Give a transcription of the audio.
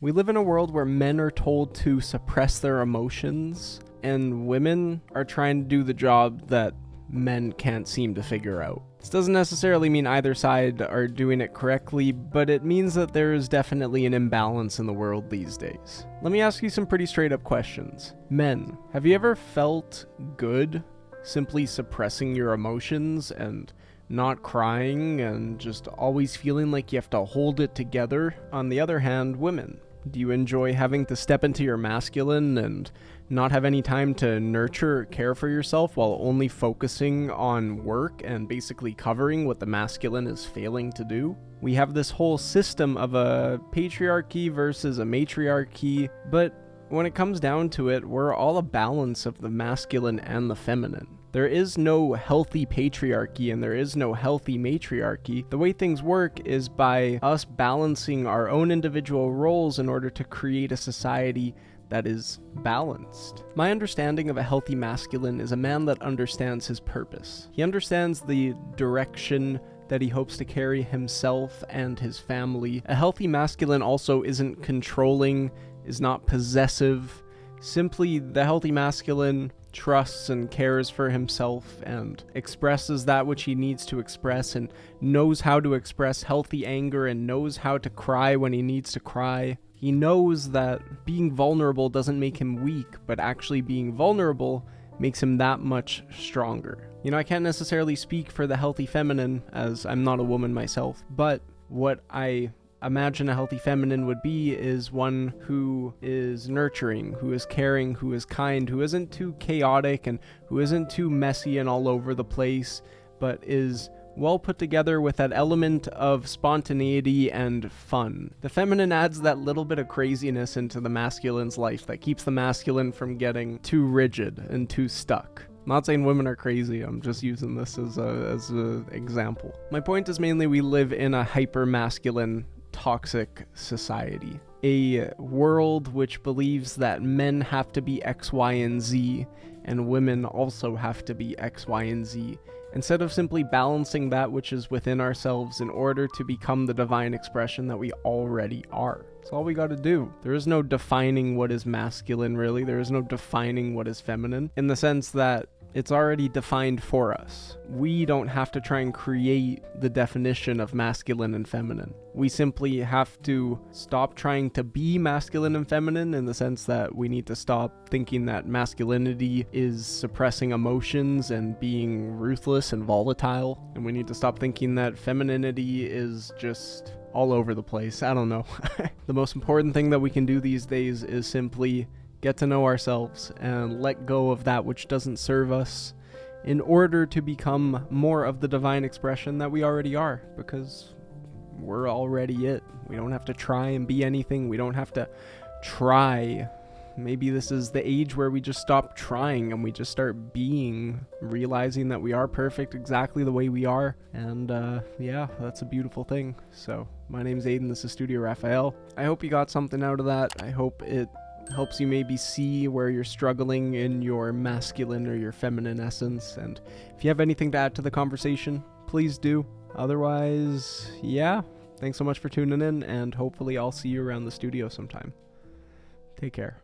We live in a world where men are told to suppress their emotions, and women are trying to do the job that men can't seem to figure out. This doesn't necessarily mean either side are doing it correctly, but it means that there is definitely an imbalance in the world these days. Let me ask you some pretty straight up questions. Men, have you ever felt good simply suppressing your emotions and not crying and just always feeling like you have to hold it together? On the other hand, women, do you enjoy having to step into your masculine and not have any time to nurture or care for yourself while only focusing on work and basically covering what the masculine is failing to do? We have this whole system of a patriarchy versus a matriarchy, but when it comes down to it, we're all a balance of the masculine and the feminine. There is no healthy patriarchy and there is no healthy matriarchy. The way things work is by us balancing our own individual roles in order to create a society that is balanced. My understanding of a healthy masculine is a man that understands his purpose. He understands the direction that he hopes to carry himself and his family. A healthy masculine also isn't controlling, is not possessive. Simply, the healthy masculine trusts and cares for himself and expresses that which he needs to express and knows how to express healthy anger and knows how to cry when he needs to cry. He knows that being vulnerable doesn't make him weak, but actually being vulnerable makes him that much stronger. You know, I can't necessarily speak for the healthy feminine, as I'm not a woman myself, but what I imagine a healthy feminine would be is one who is nurturing, who is caring, who is kind, who isn't too chaotic and who isn't too messy and all over the place, but is well put together with that element of spontaneity and fun. The feminine adds that little bit of craziness into the masculine's life that keeps the masculine from getting too rigid and too stuck. I'm not saying women are crazy, I'm just using this as an example. My point is mainly we live in a hyper-masculine, toxic society. A world which believes that men have to be X, Y, and Z, and women also have to be X, Y, and Z, instead of simply balancing that which is within ourselves in order to become the divine expression that we already are. That's all we gotta do. There is no defining what is masculine, really. There is no defining what is feminine, in the sense that it's already defined for us. We don't have to try and create the definition of masculine and feminine. We simply have to stop trying to be masculine and feminine, in the sense that we need to stop thinking that masculinity is suppressing emotions and being ruthless and volatile. And we need to stop thinking that femininity is just all over the place. I don't know. The most important thing that we can do these days is simply get to know ourselves and let go of that which doesn't serve us in order to become more of the divine expression that we already are, because we're already it. We don't have to try and be anything. We don't have to try. Maybe this is the age where we just stop trying and we just start being, realizing that we are perfect exactly the way we are. And yeah, that's a beautiful thing. So my name's Aiden. This is Studio Raphael. I hope you got something out of that. I hope it helps you maybe see where you're struggling in your masculine or your feminine essence. And if you have anything to add to the conversation, please do. Otherwise, yeah, thanks so much for tuning in, and hopefully I'll see you around the studio sometime. Take care.